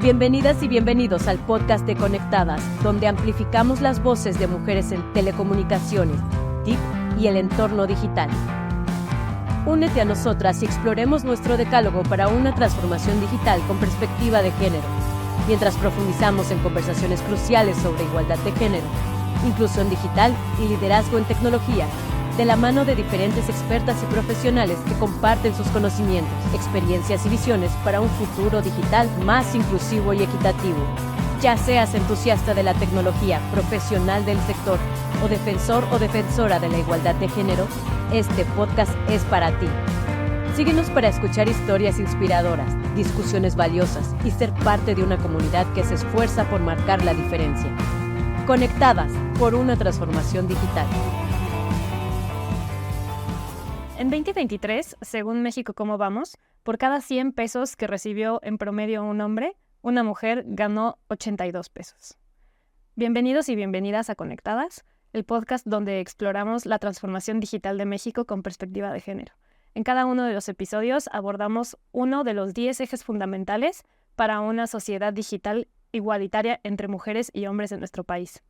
Bienvenidas y bienvenidos al podcast de Conectadas, donde amplificamos las voces de mujeres en telecomunicaciones, TIC y el entorno digital. Únete a nosotras y exploremos nuestro decálogo para una transformación digital con perspectiva de género, mientras profundizamos en conversaciones cruciales sobre igualdad de género, inclusión digital y liderazgo en tecnología, de la mano de diferentes expertas y profesionales que comparten sus conocimientos, experiencias y visiones para un futuro digital más inclusivo y equitativo. Ya seas entusiasta de la tecnología, profesional del sector o defensor o defensora de la igualdad de género, este podcast es para ti. Síguenos para escuchar historias inspiradoras, discusiones valiosas y ser parte de una comunidad que se esfuerza por marcar la diferencia. Conectadas por una transformación digital. En 2023, según México Cómo Vamos, por cada 100 pesos que recibió en promedio un hombre, una mujer ganó 82 pesos. Bienvenidos y bienvenidas a Conectadas, el podcast donde exploramos la transformación digital de México con perspectiva de género. En cada uno de los episodios abordamos uno de los 10 ejes fundamentales para una sociedad digital igualitaria entre mujeres y hombres en nuestro país.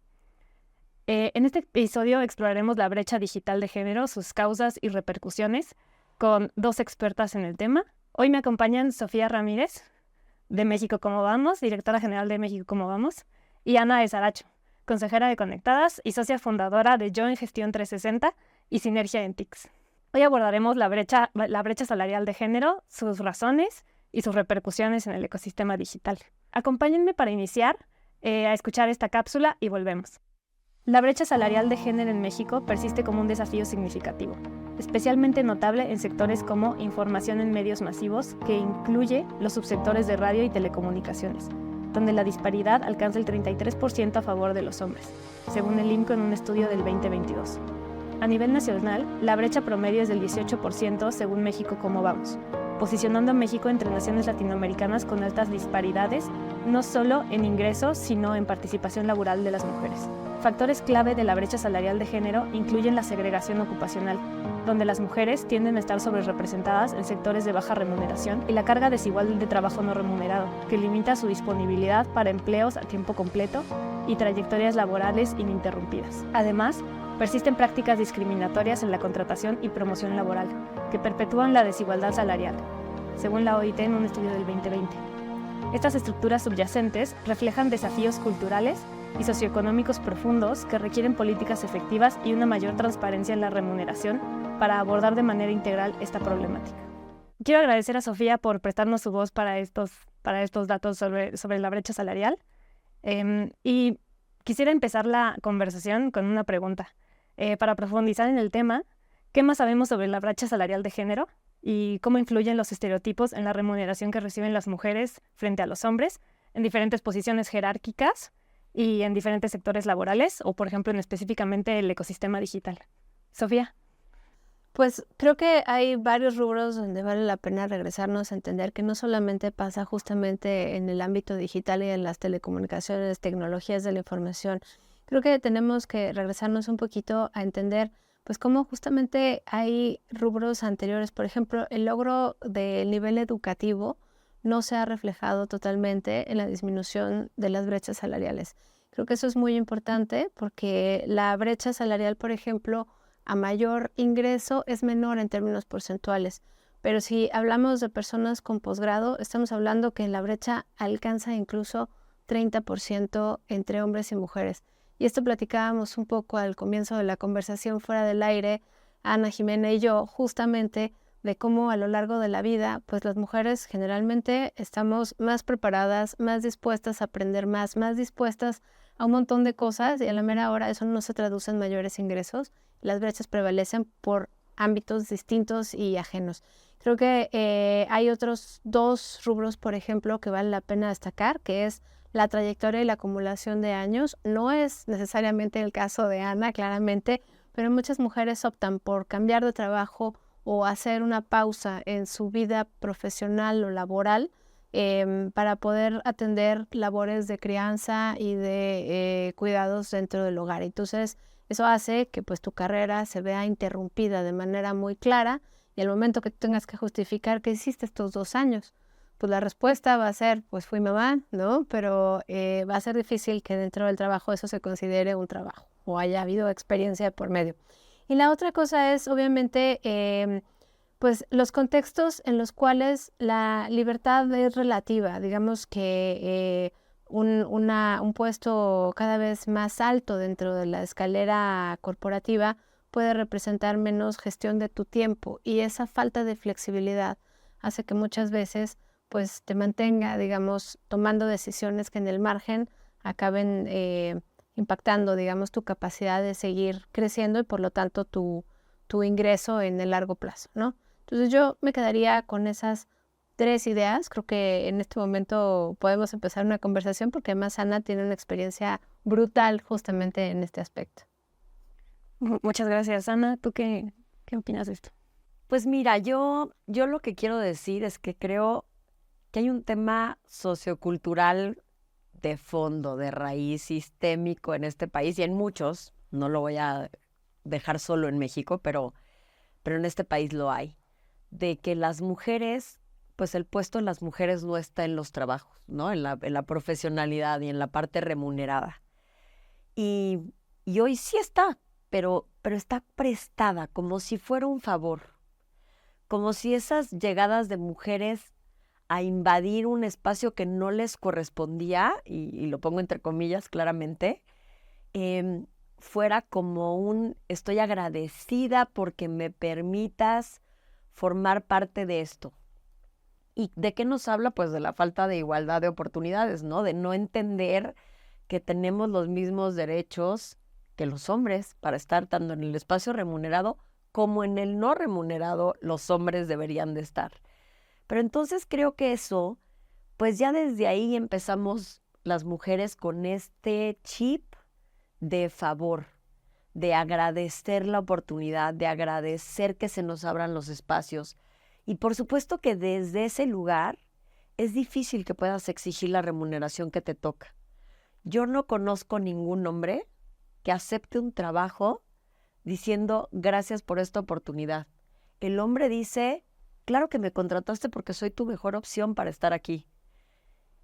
En este episodio exploraremos la brecha digital de género, sus causas y repercusiones, con dos expertas en el tema. Hoy me acompañan Sofía Ramírez, de México Cómo Vamos, directora general de México Cómo Vamos, y Ana de Saracho, consejera de Conectadas y socia fundadora de Join Gestión 360 y Sinergia en TICS. Hoy abordaremos la brecha salarial de género, sus razones y sus repercusiones en el ecosistema digital. Acompáñenme para iniciar a escuchar esta cápsula y volvemos. La brecha salarial de género en México persiste como un desafío significativo, especialmente notable en sectores como información en medios masivos, que incluye los subsectores de radio y telecomunicaciones, donde la disparidad alcanza el 33% a favor de los hombres, según el INCO en un estudio del 2022. A nivel nacional, la brecha promedio es del 18% según México Cómo Vamos, posicionando a México entre naciones latinoamericanas con altas disparidades, no solo en ingresos, sino en participación laboral de las mujeres. Factores clave de la brecha salarial de género incluyen la segregación ocupacional, donde las mujeres tienden a estar sobrerepresentadas en sectores de baja remuneración, y la carga desigual de trabajo no remunerado, que limita su disponibilidad para empleos a tiempo completo y trayectorias laborales ininterrumpidas. Además, persisten prácticas discriminatorias en la contratación y promoción laboral, que perpetúan la desigualdad salarial, según la OIT en un estudio del 2020. Estas estructuras subyacentes reflejan desafíos culturales y socioeconómicos profundos que requieren políticas efectivas y una mayor transparencia en la remuneración para abordar de manera integral esta problemática. Quiero agradecer a Sofía por prestarnos su voz para estos datos sobre la brecha salarial. Y quisiera empezar la conversación con una pregunta. Para profundizar en el tema, ¿qué más sabemos sobre la brecha salarial de género y cómo influyen los estereotipos en la remuneración que reciben las mujeres frente a los hombres en diferentes posiciones jerárquicas y en diferentes sectores laborales, o por ejemplo específicamente el ecosistema digital? Sofía. Pues creo que hay varios rubros donde vale la pena regresarnos a entender que no solamente pasa justamente en el ámbito digital y en las telecomunicaciones, tecnologías de la información. Creo que tenemos que regresarnos un poquito a entender pues cómo justamente hay rubros anteriores. Por ejemplo, el logro del nivel educativo no se ha reflejado totalmente en la disminución de las brechas salariales. Creo que eso es muy importante porque la brecha salarial, por ejemplo, a mayor ingreso es menor en términos porcentuales. Pero si hablamos de personas con posgrado, estamos hablando que la brecha alcanza incluso 30% entre hombres y mujeres. Y esto platicábamos un poco al comienzo de la conversación fuera del aire, Ana, Jimena y yo, justamente de cómo a lo largo de la vida, pues las mujeres generalmente estamos más preparadas, más dispuestas a aprender más dispuestas a un montón de cosas, y a la mera hora eso no se traduce en mayores ingresos. Las brechas prevalecen por ámbitos distintos y ajenos. Creo que hay otros dos rubros, por ejemplo, que vale la pena destacar, que es la trayectoria y la acumulación de años. No es necesariamente el caso de Ana, claramente, pero muchas mujeres optan por cambiar de trabajo o hacer una pausa en su vida profesional o laboral para poder atender labores de crianza y de cuidados dentro del hogar. Entonces, eso hace que pues tu carrera se vea interrumpida de manera muy clara, y al momento que tú tengas que justificar qué hiciste estos 2 años, pues la respuesta va a ser, pues fui mamá, ¿no? Pero va a ser difícil que dentro del trabajo eso se considere un trabajo o haya habido experiencia por medio. Y la otra cosa es, obviamente, pues los contextos en los cuales la libertad es relativa. Digamos que un puesto cada vez más alto dentro de la escalera corporativa puede representar menos gestión de tu tiempo, y esa falta de flexibilidad hace que muchas veces pues te mantenga, digamos, tomando decisiones que en el margen acaben impactando, digamos, tu capacidad de seguir creciendo y por lo tanto tu ingreso en el largo plazo, ¿no? Entonces yo me quedaría con esas 3 ideas. Creo que en este momento podemos empezar una conversación porque además Ana tiene una experiencia brutal justamente en este aspecto. Muchas gracias, Ana. ¿Tú qué opinas de esto? Pues mira, yo lo que quiero decir es que creo que hay un tema sociocultural de fondo, de raíz, sistémico en este país y en muchos. No lo voy a dejar solo en México, pero en este país lo hay. De que las mujeres, pues el puesto de las mujeres no está en los trabajos, ¿no? En la profesionalidad y en la parte remunerada. Y hoy sí está, pero está prestada como si fuera un favor. Como si esas llegadas de mujeres a invadir un espacio que no les correspondía, y lo pongo entre comillas claramente, fuera como un estoy agradecida porque me permitas formar parte de esto. ¿Y de qué nos habla? Pues de la falta de igualdad de oportunidades, ¿no? De no entender que tenemos los mismos derechos que los hombres para estar tanto en el espacio remunerado como en el no remunerado. Los hombres deberían de estar. Pero entonces creo que eso, pues ya desde ahí empezamos las mujeres con este chip de favor, de agradecer la oportunidad, de agradecer que se nos abran los espacios. Y por supuesto que desde ese lugar es difícil que puedas exigir la remuneración que te toca. Yo no conozco ningún hombre que acepte un trabajo diciendo gracias por esta oportunidad. El hombre dice, claro que me contrataste porque soy tu mejor opción para estar aquí.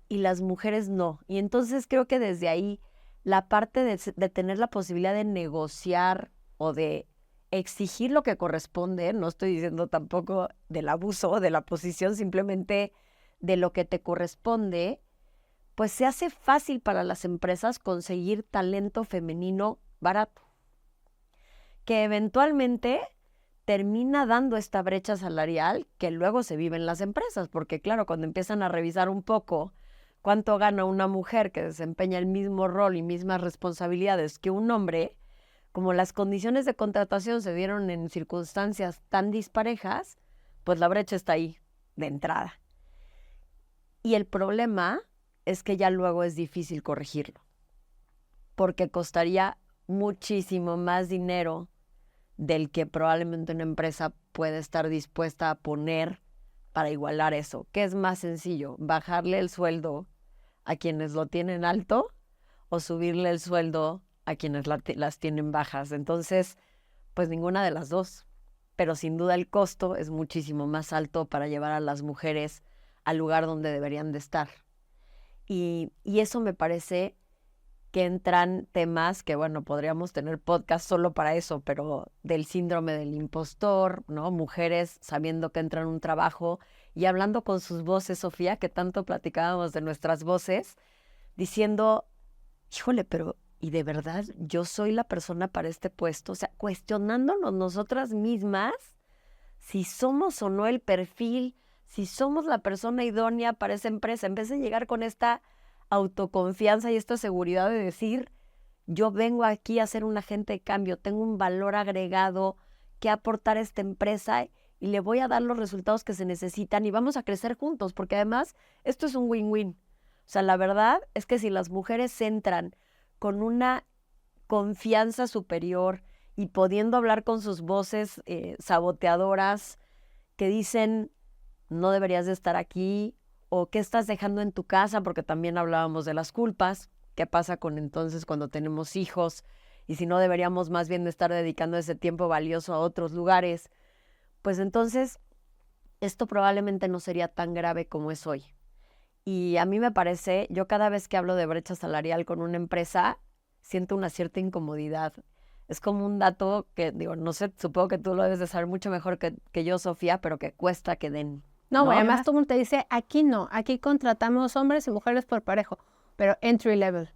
Y las mujeres no. Y entonces creo que desde ahí la parte de tener la posibilidad de negociar o de exigir lo que corresponde, no estoy diciendo tampoco del abuso de la posición, simplemente de lo que te corresponde, pues se hace fácil para las empresas conseguir talento femenino barato, que eventualmente termina dando esta brecha salarial que luego se vive en las empresas, porque claro, cuando empiezan a revisar un poco cuánto gana una mujer que desempeña el mismo rol y mismas responsabilidades que un hombre, como las condiciones de contratación se dieron en circunstancias tan disparejas, pues la brecha está ahí de entrada. Y el problema es que ya luego es difícil corregirlo, porque costaría muchísimo más dinero del que probablemente una empresa puede estar dispuesta a poner para igualar eso. ¿Qué es más sencillo? ¿Bajarle el sueldo a quienes lo tienen alto o subirle el sueldo a quienes las tienen bajas? Entonces, pues ninguna de las dos. Pero sin duda el costo es muchísimo más alto para llevar a las mujeres al lugar donde deberían de estar. Y eso me parece que entran temas que, bueno, podríamos tener podcast solo para eso, pero del síndrome del impostor, ¿no? Mujeres sabiendo que entran a un trabajo y hablando con sus voces, Sofía, que tanto platicábamos de nuestras voces, diciendo, híjole, pero ¿y de verdad yo soy la persona para este puesto? O sea, cuestionándonos nosotras mismas si somos o no el perfil, si somos la persona idónea para esa empresa, en vez de llegar con esta autoconfianza y esta seguridad de decir, yo vengo aquí a ser un agente de cambio, tengo un valor agregado que aportar a esta empresa y le voy a dar los resultados que se necesitan y vamos a crecer juntos, porque además esto es un win-win. O sea, la verdad es que si las mujeres entran con una confianza superior y pudiendo hablar con sus voces saboteadoras que dicen, no deberías de estar aquí, o qué estás dejando en tu casa, porque también hablábamos de las culpas, qué pasa con entonces cuando tenemos hijos, y si no deberíamos más bien de estar dedicando ese tiempo valioso a otros lugares, pues entonces esto probablemente no sería tan grave como es hoy. Y a mí me parece, yo cada vez que hablo de brecha salarial con una empresa, siento una cierta incomodidad. Es como un dato que, digo, no sé, supongo que tú lo debes de saber mucho mejor que yo, Sofía, pero que cuesta que den. No, ¿No? además todo el mundo te dice, aquí no, aquí contratamos hombres y mujeres por parejo, pero entry level,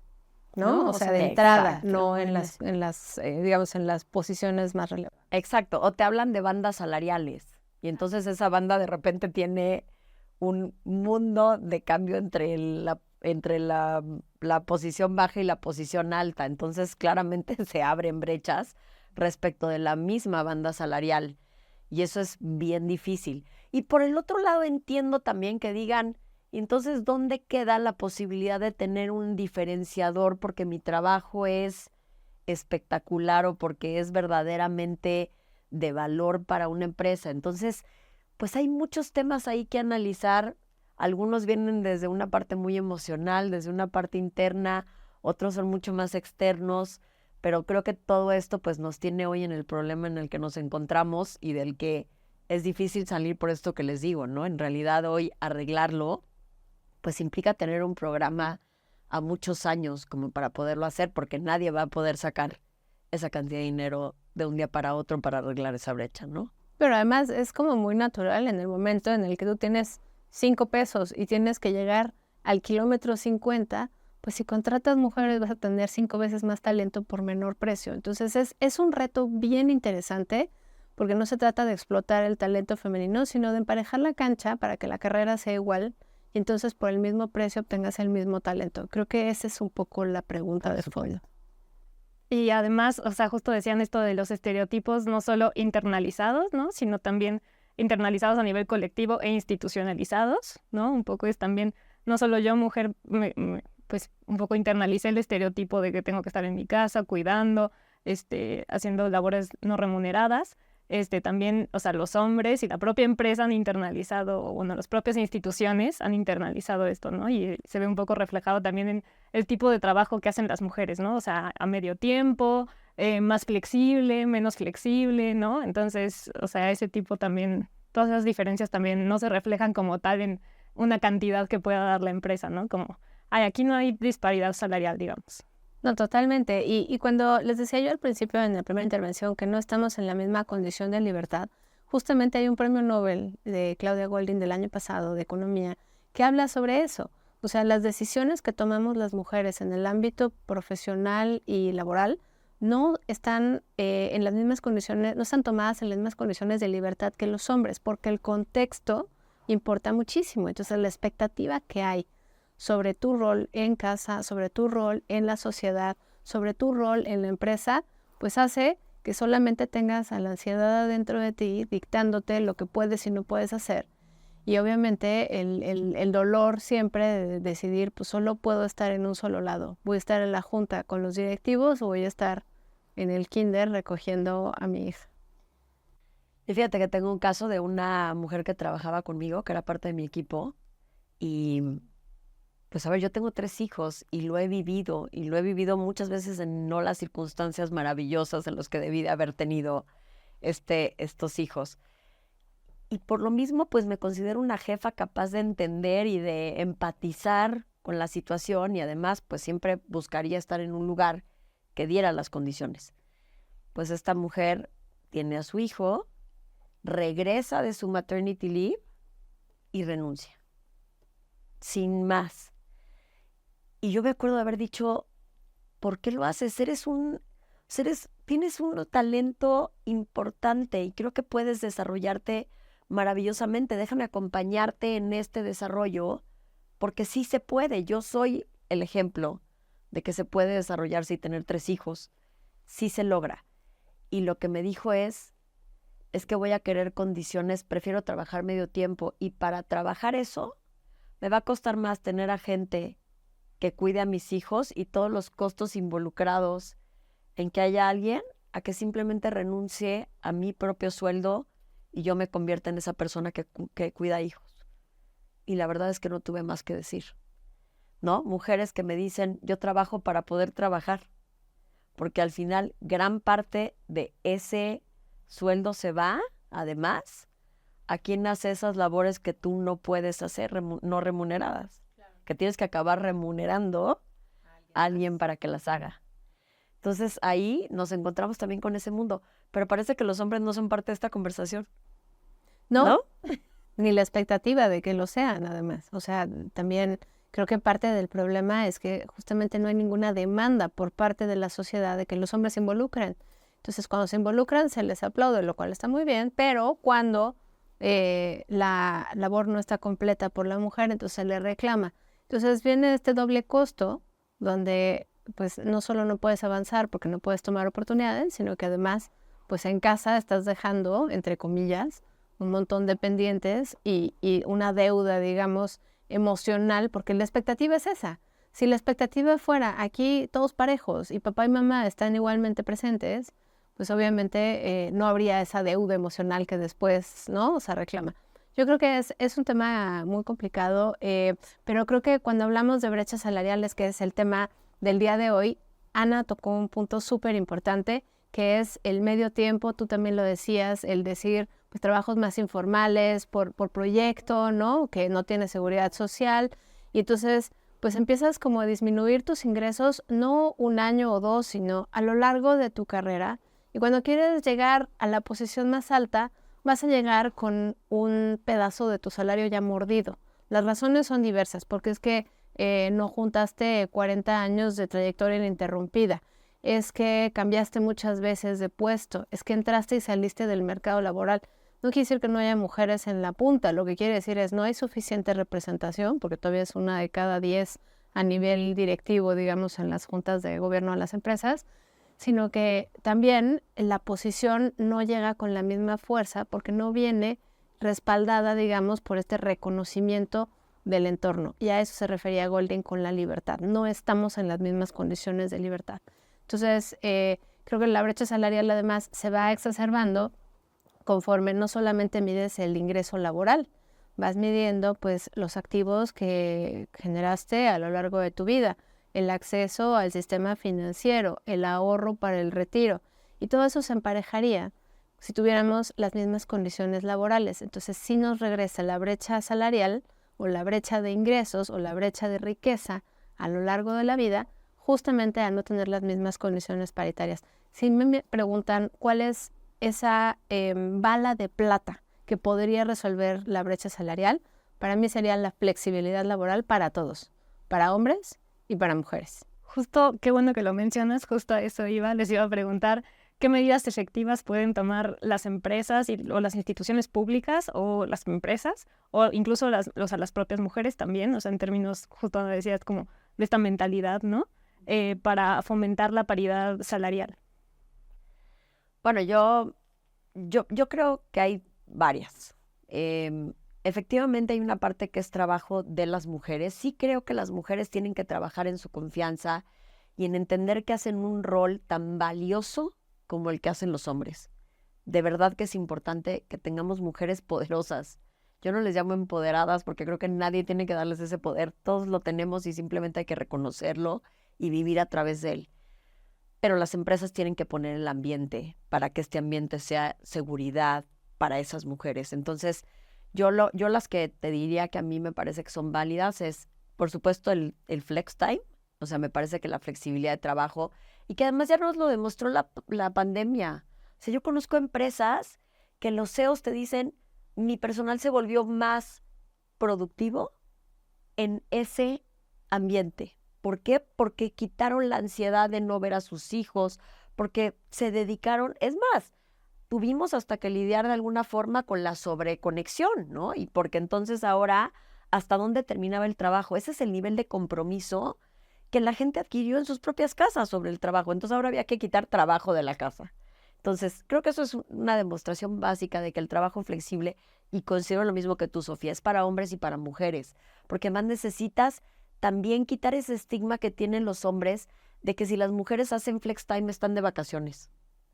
¿no? No, O sea, de entrada, no en exactamente. las digamos, en las posiciones más relevantes. Exacto, o te hablan de bandas salariales y entonces esa banda de repente tiene un mundo de cambio entre la posición baja y la posición alta. Entonces claramente se abren brechas respecto de la misma banda salarial y eso es bien difícil. Y por el otro lado entiendo también que digan, entonces, ¿dónde queda la posibilidad de tener un diferenciador porque mi trabajo es espectacular o porque es verdaderamente de valor para una empresa? Entonces, pues hay muchos temas ahí que analizar. Algunos vienen desde una parte muy emocional, desde una parte interna, otros son mucho más externos, pero creo que todo esto pues nos tiene hoy en el problema en el que nos encontramos y del que es difícil salir por esto que les digo, ¿no? En realidad hoy arreglarlo pues implica tener un programa a muchos años como para poderlo hacer, porque nadie va a poder sacar esa cantidad de dinero de un día para otro para arreglar esa brecha, ¿no? Pero además es como muy natural en el momento en el que tú tienes 5 pesos y tienes que llegar al kilómetro 50, pues si contratas mujeres vas a tener 5 veces más talento por menor precio. Entonces es un reto bien interesante porque no se trata de explotar el talento femenino, sino de emparejar la cancha para que la carrera sea igual y entonces por el mismo precio obtengas el mismo talento. Creo que esa es un poco la pregunta de fondo. Y además, o sea, justo decían esto de los estereotipos no solo internalizados, ¿no? Sino también internalizados a nivel colectivo e institucionalizados, ¿no? Un poco es también, no solo yo, mujer, pues un poco internalicé el estereotipo de que tengo que estar en mi casa, cuidando, haciendo labores no remuneradas. También, o sea, los hombres y la propia empresa han internalizado, o bueno, las propias instituciones han internalizado esto, ¿no? Y se ve un poco reflejado también en el tipo de trabajo que hacen las mujeres, ¿no? O sea, a medio tiempo, más flexible, menos flexible, ¿no? Entonces, o sea, ese tipo también, todas esas diferencias también no se reflejan como tal en una cantidad que pueda dar la empresa, ¿no? Como, ay, aquí no hay disparidad salarial, digamos. No, totalmente. Y cuando les decía yo al principio en la primera intervención que no estamos en la misma condición de libertad, justamente hay un premio Nobel de Claudia Goldin del año pasado de Economía que habla sobre eso. O sea, las decisiones que tomamos las mujeres en el ámbito profesional y laboral no están en las mismas condiciones, no están tomadas en las mismas condiciones de libertad que los hombres, porque el contexto importa muchísimo. Entonces, la expectativa que hay sobre tu rol en casa, sobre tu rol en la sociedad, sobre tu rol en la empresa, pues hace que solamente tengas a la ansiedad adentro de ti dictándote lo que puedes y no puedes hacer. Y obviamente el dolor siempre de decidir, pues solo puedo estar en un solo lado. Voy a estar en la junta con los directivos o voy a estar en el kinder recogiendo a mi hija. Y fíjate que tengo un caso de una mujer que trabajaba conmigo, que era parte de mi equipo, y pues a ver, yo tengo 3 hijos y lo he vivido muchas veces en no las circunstancias maravillosas en las que debí de haber tenido estos hijos. Y por lo mismo, pues me considero una jefa capaz de entender y de empatizar con la situación y además, pues siempre buscaría estar en un lugar que diera las condiciones. Pues esta mujer tiene a su hijo, regresa de su maternity leave y renuncia. Sin más. Y yo me acuerdo de haber dicho, ¿por qué lo haces? Tienes un talento importante y creo que puedes desarrollarte maravillosamente. Déjame acompañarte en este desarrollo, porque sí se puede. Yo soy el ejemplo de que se puede desarrollarse y tener 3 hijos. Sí se logra. Y lo que me dijo es que voy a querer condiciones, prefiero trabajar medio tiempo y para trabajar eso me va a costar más tener a gente que cuide a mis hijos y todos los costos involucrados en que haya alguien a que simplemente renuncie a mi propio sueldo y yo me convierta en esa persona que cuida hijos. Y la verdad es que no tuve más que decir, ¿no? Mujeres que me dicen, yo trabajo para poder trabajar, porque al final gran parte de ese sueldo se va, además, ¿a quién hace esas labores que tú no puedes hacer, no remuneradas? Que tienes que acabar remunerando a alguien para que las haga. Entonces ahí nos encontramos también con ese mundo. Pero parece que los hombres no son parte de esta conversación. ¿No? Ni la expectativa de que lo sean, además. O sea, también creo que parte del problema es que justamente no hay ninguna demanda por parte de la sociedad de que los hombres se involucren. Entonces, cuando se involucran, se les aplaude, lo cual está muy bien, pero cuando la labor no está completa por la mujer, entonces se le reclama. Entonces viene este doble costo, donde pues no solo no puedes avanzar porque no puedes tomar oportunidades, sino que además, pues en casa estás dejando, entre comillas, un montón de pendientes y una deuda, digamos, emocional, porque la expectativa es esa. Si la expectativa fuera aquí todos parejos y papá y mamá están igualmente presentes, pues obviamente no habría esa deuda emocional que después, ¿no?, se reclama. Yo creo que es un tema muy complicado, pero creo que cuando hablamos de brechas salariales, que es el tema del día de hoy, Ana tocó un punto súper importante, que es el medio tiempo. Tú también lo decías, el decir, pues trabajos más informales por proyecto, ¿no?, que no tiene seguridad social, y entonces pues empiezas como a disminuir tus ingresos, no un año o dos, sino a lo largo de tu carrera, y cuando quieres llegar a la posición más alta, vas a llegar con un pedazo de tu salario ya mordido. Las razones son diversas, porque es que no juntaste 40 años de trayectoria ininterrumpida, es que cambiaste muchas veces de puesto, es que entraste y saliste del mercado laboral. No quiere decir que no haya mujeres en la punta, lo que quiere decir es no hay suficiente representación, porque todavía es 1 de cada 10 a nivel directivo, digamos, en las juntas de gobierno de las empresas, sino que también la posición no llega con la misma fuerza porque no viene respaldada, digamos, por este reconocimiento del entorno. Y a eso se refería Goldin con la libertad. No estamos en las mismas condiciones de libertad. Entonces, creo que la brecha salarial además se va exacerbando conforme no solamente mides el ingreso laboral, vas midiendo pues los activos que generaste a lo largo de tu vida, el acceso al sistema financiero, el ahorro para el retiro, y todo eso se emparejaría si tuviéramos las mismas condiciones laborales. Entonces sí nos regresa la brecha salarial o la brecha de ingresos o la brecha de riqueza a lo largo de la vida, justamente a no tener las mismas condiciones paritarias. Si me preguntan cuál es esa bala de plata que podría resolver la brecha salarial, para mí sería la flexibilidad laboral para todos, para hombres y para mujeres. Justo, qué bueno que lo mencionas, justo a eso les iba a preguntar, ¿qué medidas efectivas pueden tomar las empresas o las instituciones públicas o las empresas o incluso las propias mujeres también, o sea, en términos, justo donde decías, como de esta mentalidad, ¿no?, para fomentar la paridad salarial? Bueno, yo creo que hay varias. Efectivamente hay una parte que es trabajo de las mujeres. Sí creo que las mujeres tienen que trabajar en su confianza y en entender que hacen un rol tan valioso como el que hacen los hombres. De verdad que es importante que tengamos mujeres poderosas. Yo no les llamo empoderadas porque creo que nadie tiene que darles ese poder. Todos lo tenemos y simplemente hay que reconocerlo y vivir a través de él. Pero las empresas tienen que poner el ambiente para que este ambiente sea seguridad para esas mujeres. Entonces, yo las que te diría que a mí me parece que son válidas es, por supuesto, el flex time. O sea, me parece que la flexibilidad de trabajo, y que además ya nos lo demostró la pandemia. O sea, yo conozco empresas que los CEOs te dicen, mi personal se volvió más productivo en ese ambiente. ¿Por qué? Porque quitaron la ansiedad de no ver a sus hijos, porque se dedicaron, es más, tuvimos hasta que lidiar de alguna forma con la sobreconexión, ¿no? Y porque entonces ahora, ¿hasta dónde terminaba el trabajo? Ese es el nivel de compromiso que la gente adquirió en sus propias casas sobre el trabajo. Entonces ahora había que quitar trabajo de la casa. Entonces, creo que eso es una demostración básica de que el trabajo flexible, y considero lo mismo que tú, Sofía, es para hombres y para mujeres, porque más necesitas también quitar ese estigma que tienen los hombres de que si las mujeres hacen flex time están de vacaciones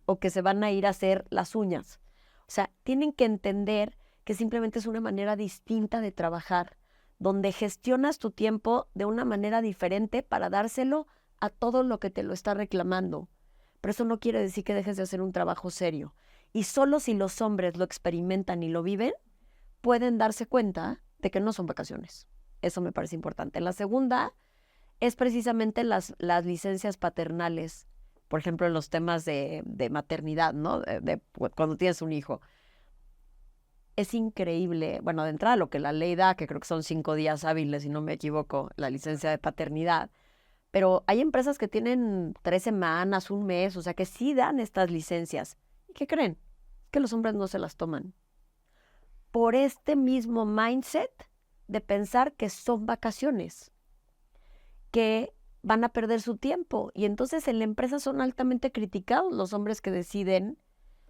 o que se van a ir a hacer las uñas. O sea, tienen que entender que simplemente es una manera distinta de trabajar, donde gestionas tu tiempo de una manera diferente para dárselo a todo lo que te lo está reclamando. Pero eso no quiere decir que dejes de hacer un trabajo serio. Y solo si los hombres lo experimentan y lo viven, pueden darse cuenta de que no son vacaciones. Eso me parece importante. La segunda es precisamente las licencias paternales, por ejemplo, en los temas de maternidad, ¿no? De cuando tienes un hijo. Es increíble, bueno, de entrada lo que la ley da, que creo que son 5 días hábiles, si no me equivoco, la licencia de paternidad, pero hay empresas que tienen 3 semanas, un mes, o sea, que sí dan estas licencias. ¿Y qué creen? Que los hombres no se las toman. Por este mismo mindset de pensar que son vacaciones, que van a perder su tiempo. Y entonces en la empresa son altamente criticados los hombres que deciden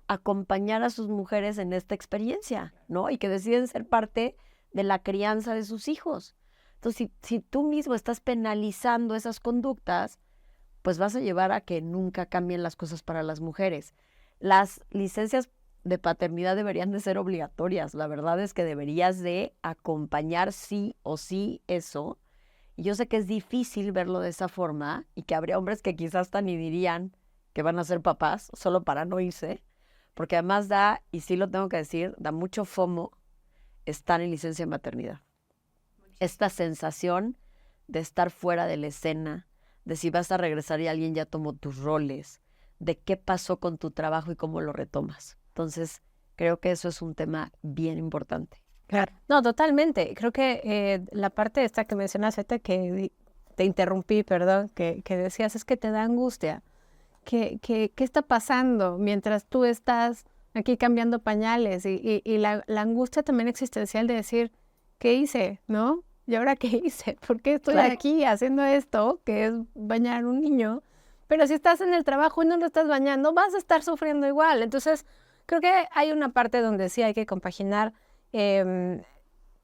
acompañar a sus mujeres en esta experiencia, ¿no? Y que deciden ser parte de la crianza de sus hijos. Entonces, si tú mismo estás penalizando esas conductas, pues vas a llevar a que nunca cambien las cosas para las mujeres. Las licencias de paternidad deberían de ser obligatorias. La verdad es que deberías de acompañar sí o sí eso. Y yo sé que es difícil verlo de esa forma y que habría hombres que quizás hasta ni dirían que van a ser papás solo para no irse. Porque además da, y sí lo tengo que decir, da mucho FOMO estar en licencia de maternidad. Esta sensación de estar fuera de la escena, de si vas a regresar y alguien ya tomó tus roles, de qué pasó con tu trabajo y cómo lo retomas. Entonces, creo que eso es un tema bien importante. Claro. No, totalmente. Creo que la parte esta que mencionas, ahorita que te interrumpí, perdón, que decías, es que te da angustia. ¿Qué está pasando mientras tú estás aquí cambiando pañales? Y la angustia también existencial de decir, ¿qué hice? ¿No? ¿Y ahora qué hice? ¿Por qué estoy aquí haciendo esto, que es bañar a un niño? Pero si estás en el trabajo y no lo estás bañando, vas a estar sufriendo igual. Entonces, creo que hay una parte donde sí hay que compaginar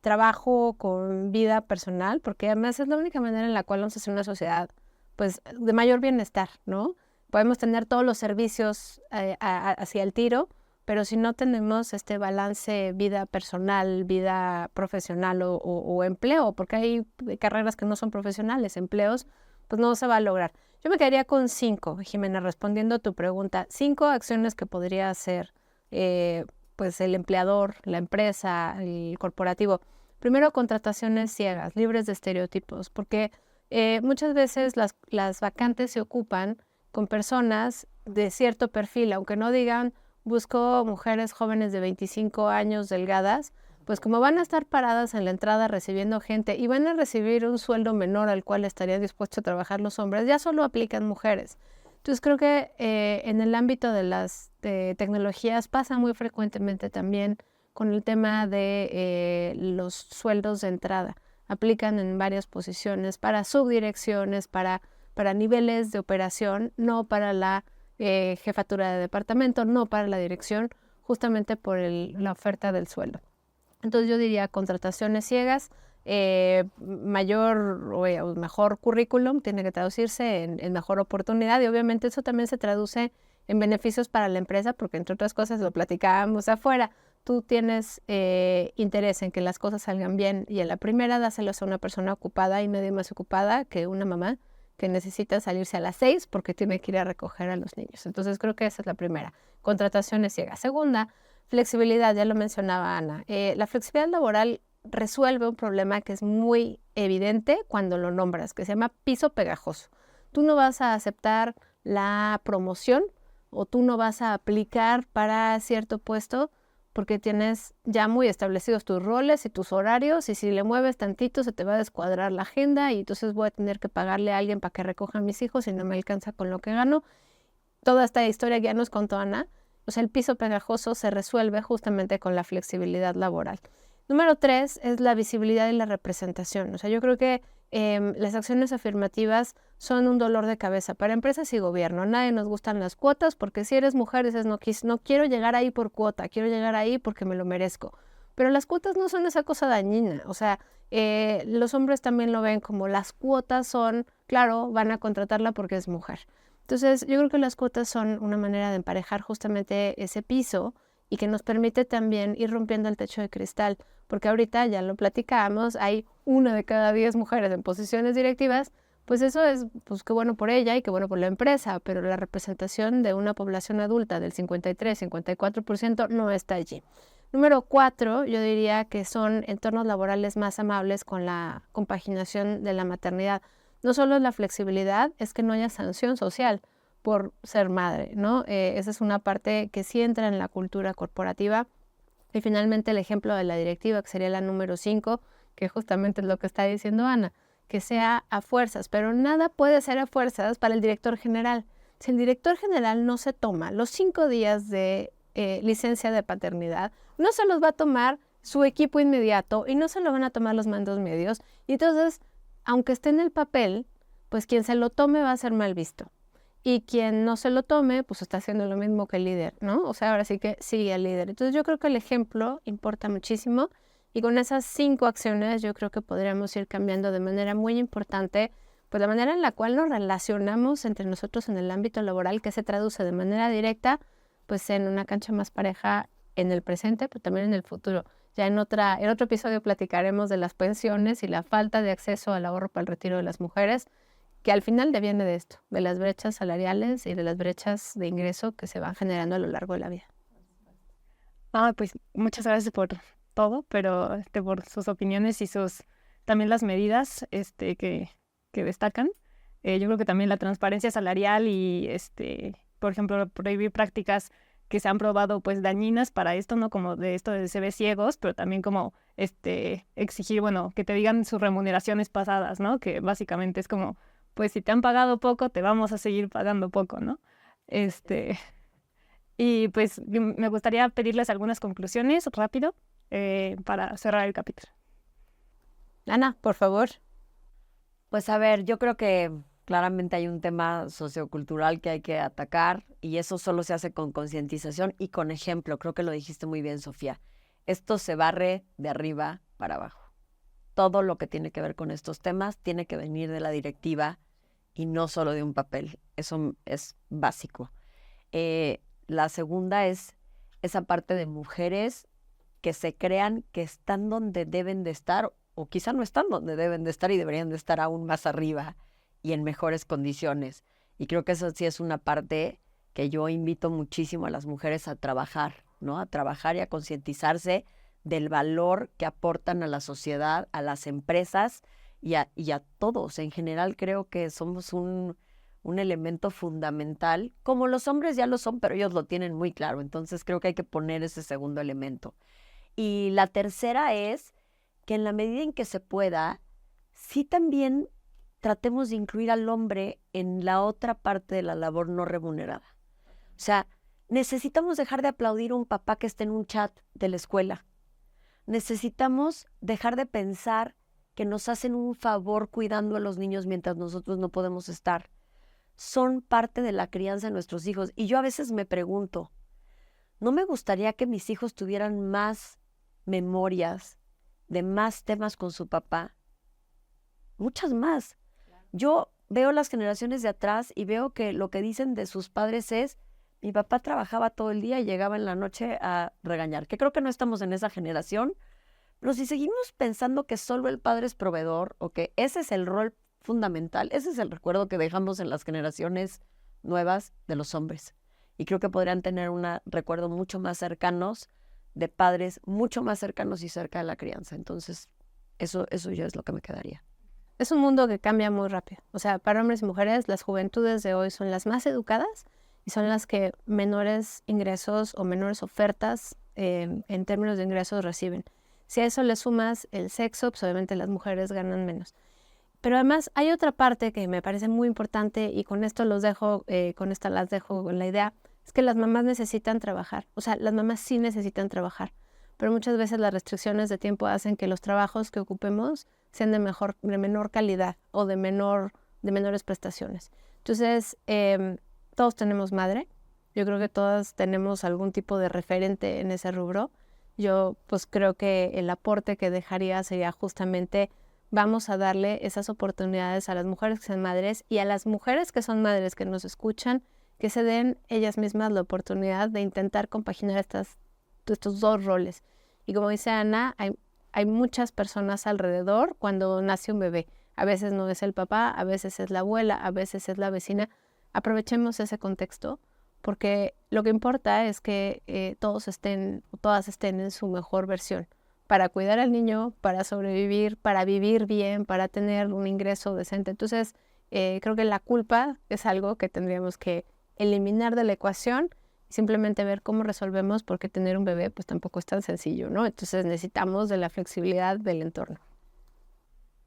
trabajo con vida personal, porque además es la única manera en la cual vamos a hacer una sociedad, pues, de mayor bienestar, ¿no? Podemos tener todos los servicios hacia el tiro, pero si no tenemos este balance vida personal, vida profesional o empleo, porque hay carreras que no son profesionales, empleos, pues no se va a lograr. Yo me quedaría con 5, Jimena, respondiendo a tu pregunta. 5 acciones que podría hacer pues el empleador, la empresa, el corporativo. Primero, contrataciones ciegas, libres de estereotipos, porque muchas veces las vacantes se ocupan con personas de cierto perfil, aunque no digan busco mujeres jóvenes de 25 años delgadas, pues como van a estar paradas en la entrada recibiendo gente y van a recibir un sueldo menor al cual estarían dispuestos a trabajar los hombres, ya solo aplican mujeres. Entonces creo que en el ámbito de las tecnologías pasa muy frecuentemente también con el tema de los sueldos de entrada. Aplican en varias posiciones para subdirecciones, para niveles de operación, no para la jefatura de departamento, no para la dirección, justamente por la oferta del sueldo. Entonces yo diría contrataciones ciegas, mayor o mejor currículum tiene que traducirse en mejor oportunidad y obviamente eso también se traduce en beneficios para la empresa porque entre otras cosas lo platicábamos afuera. Tú tienes interés en que las cosas salgan bien y en la primera dáselos a una persona ocupada y nadie más ocupada que una mamá que necesita salirse a las 6 porque tiene que ir a recoger a los niños. Entonces creo que esa es la primera, contrataciones ciegas. Segunda, flexibilidad, ya lo mencionaba Ana. La flexibilidad laboral resuelve un problema que es muy evidente cuando lo nombras, que se llama piso pegajoso. Tú no vas a aceptar la promoción o tú no vas a aplicar para cierto puesto porque tienes ya muy establecidos tus roles y tus horarios y si le mueves tantito se te va a descuadrar la agenda y entonces voy a tener que pagarle a alguien para que recoja a mis hijos y no me alcanza con lo que gano. Toda esta historia que ya nos contó Ana, o sea, el piso pegajoso se resuelve justamente con la flexibilidad laboral. Número 3 es la visibilidad y la representación. O sea, yo creo que las acciones afirmativas son un dolor de cabeza para empresas y gobierno. A nadie nos gustan las cuotas porque si eres mujer dices no quiero llegar ahí por cuota, quiero llegar ahí porque me lo merezco. Pero las cuotas no son esa cosa dañina. O sea, los hombres también lo ven como las cuotas son, claro, van a contratarla porque es mujer. Entonces, yo creo que las cuotas son una manera de emparejar justamente ese piso y que nos permite también ir rompiendo el techo de cristal, porque ahorita ya lo platicábamos, hay 1 de cada 10 mujeres en posiciones directivas, pues eso es, pues qué bueno por ella y qué bueno por la empresa, pero la representación de una población adulta del 53-54% no está allí. Número 4, yo diría que son entornos laborales más amables con la compaginación de la maternidad. No solo es la flexibilidad, es que no haya sanción social por ser madre, ¿no? Esa es una parte que sí entra en la cultura corporativa. Y finalmente el ejemplo de la directiva, que sería la número 5, que justamente es lo que está diciendo Ana, que sea a fuerzas, pero nada puede ser a fuerzas para el director general. Si el director general no se toma los 5 días de licencia de paternidad, no se los va a tomar su equipo inmediato y no se lo van a tomar los mandos medios. Y entonces, aunque esté en el papel, pues quien se lo tome va a ser mal visto. Y quien no se lo tome, pues está haciendo lo mismo que el líder, ¿no? O sea, ahora sí que sigue al líder. Entonces yo creo que el ejemplo importa muchísimo y con esas 5 acciones yo creo que podríamos ir cambiando de manera muy importante pues la manera en la cual nos relacionamos entre nosotros en el ámbito laboral, que se traduce de manera directa pues en una cancha más pareja en el presente, pero también en el futuro. Ya en otro episodio platicaremos de las pensiones y la falta de acceso al ahorro para el retiro de las mujeres, que al final deviene de esto, de las brechas salariales y de las brechas de ingreso que se van generando a lo largo de la vida. Pues muchas gracias por todo, pero por sus opiniones y también las medidas que destacan. Yo creo que también la transparencia salarial y por ejemplo, prohibir prácticas que se han probado pues dañinas para esto, ¿no? Como de esto de CVs ciegos, pero también como exigir, bueno, que te digan sus remuneraciones pasadas, ¿no? Que básicamente es como, pues si te han pagado poco, te vamos a seguir pagando poco, ¿no? Y pues me gustaría pedirles algunas conclusiones rápido para cerrar el capítulo. Ana, por favor. Pues a ver, yo creo que claramente hay un tema sociocultural que hay que atacar y eso solo se hace con concientización y con ejemplo. Creo que lo dijiste muy bien, Sofía. Esto se barre de arriba para abajo. Todo lo que tiene que ver con estos temas tiene que venir de la directiva y no solo de un papel. Eso es básico. La segunda es esa parte de mujeres que se crean que están donde deben de estar o quizá no están donde deben de estar y deberían de estar aún más arriba y en mejores condiciones. Y creo que eso sí es una parte que yo invito muchísimo a las mujeres a trabajar, ¿no? A trabajar y a concientizarse del valor que aportan a la sociedad, a las empresas y a todos. En general creo que somos un elemento fundamental, como los hombres ya lo son, pero ellos lo tienen muy claro. Entonces creo que hay que poner ese segundo elemento. Y la tercera es que en la medida en que se pueda, sí también tratemos de incluir al hombre en la otra parte de la labor no remunerada. O sea, necesitamos dejar de aplaudir a un papá que esté en un chat de la escuela. Necesitamos dejar de pensar que nos hacen un favor cuidando a los niños mientras nosotros no podemos estar. Son parte de la crianza de nuestros hijos. Y yo a veces me pregunto, ¿no me gustaría que mis hijos tuvieran más memorias de más temas con su papá? Muchas más. Yo veo las generaciones de atrás y veo que lo que dicen de sus padres es, mi papá trabajaba todo el día y llegaba en la noche a regañar, que creo que no estamos en esa generación, pero si seguimos pensando que solo el padre es proveedor o que ese es el rol fundamental, ese es el recuerdo que dejamos en las generaciones nuevas de los hombres. Y creo que podrían tener un recuerdo mucho más cercanos de padres, mucho más cercanos y cerca de la crianza. Entonces, eso ya es lo que me quedaría. Es un mundo que cambia muy rápido. O sea, para hombres y mujeres, las juventudes de hoy son las más educadas y son las que menores ingresos o menores ofertas en términos de ingresos reciben. Si a eso le sumas el sexo, pues obviamente las mujeres ganan menos. Pero además hay otra parte que me parece muy importante y con esto las dejo con la idea, es que las mamás necesitan trabajar. O sea, las mamás sí necesitan trabajar, pero muchas veces las restricciones de tiempo hacen que los trabajos que ocupemos sean de menor calidad o de menores prestaciones. Entonces, todos tenemos madre. Yo creo que todas tenemos algún tipo de referente en ese rubro. Yo pues creo que el aporte que dejaría sería justamente vamos a darle esas oportunidades a las mujeres que sean madres y a las mujeres que son madres que nos escuchan, que se den ellas mismas la oportunidad de intentar compaginar estos dos roles. Y como dice Ana, hay muchas personas alrededor cuando nace un bebé. A veces no es el papá, a veces es la abuela, a veces es la vecina. Aprovechemos ese contexto porque lo que importa es que todos estén, todas estén en su mejor versión, para cuidar al niño, para sobrevivir, para vivir bien, para tener un ingreso decente. Entonces, creo que la culpa es algo que tendríamos que eliminar de la ecuación, simplemente ver cómo resolvemos, porque tener un bebé pues tampoco es tan sencillo, ¿no? Entonces necesitamos de la flexibilidad del entorno.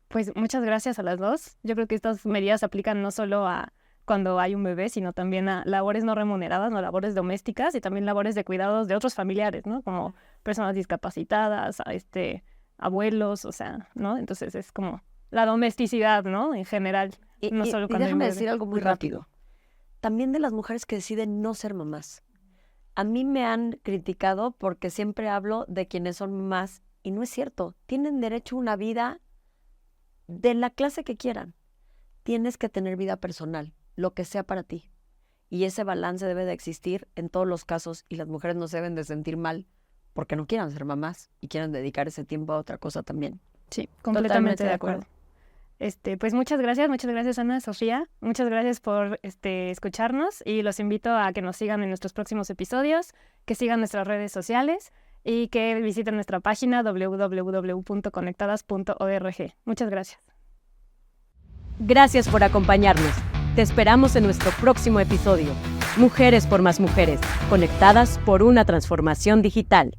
Pues muchas gracias a las dos. Yo creo que estas medidas aplican no solo a cuando hay un bebé, sino también a labores no remuneradas, no labores domésticas y también labores de cuidados de otros familiares, ¿no? Como personas discapacitadas, abuelos, o sea, ¿no? Entonces es como la domesticidad, ¿no? En general, no solo cuando hay un déjame bebé. decir algo muy rápido. También de las mujeres que deciden no ser mamás. A mí me han criticado porque siempre hablo de quienes son mamás y no es cierto. Tienen derecho a una vida de la clase que quieran. Tienes que tener vida personal, lo que sea para ti. Y ese balance debe de existir en todos los casos y las mujeres no se deben de sentir mal porque no quieran ser mamás y quieran dedicar ese tiempo a otra cosa también. Sí, completamente de de acuerdo. Pues muchas gracias Ana, Sofía, muchas gracias por escucharnos y los invito a que nos sigan en nuestros próximos episodios, que sigan nuestras redes sociales y que visiten nuestra página www.conectadas.org. Muchas gracias. Gracias por acompañarnos. Te esperamos en nuestro próximo episodio. Mujeres por más mujeres, conectadas por una transformación digital.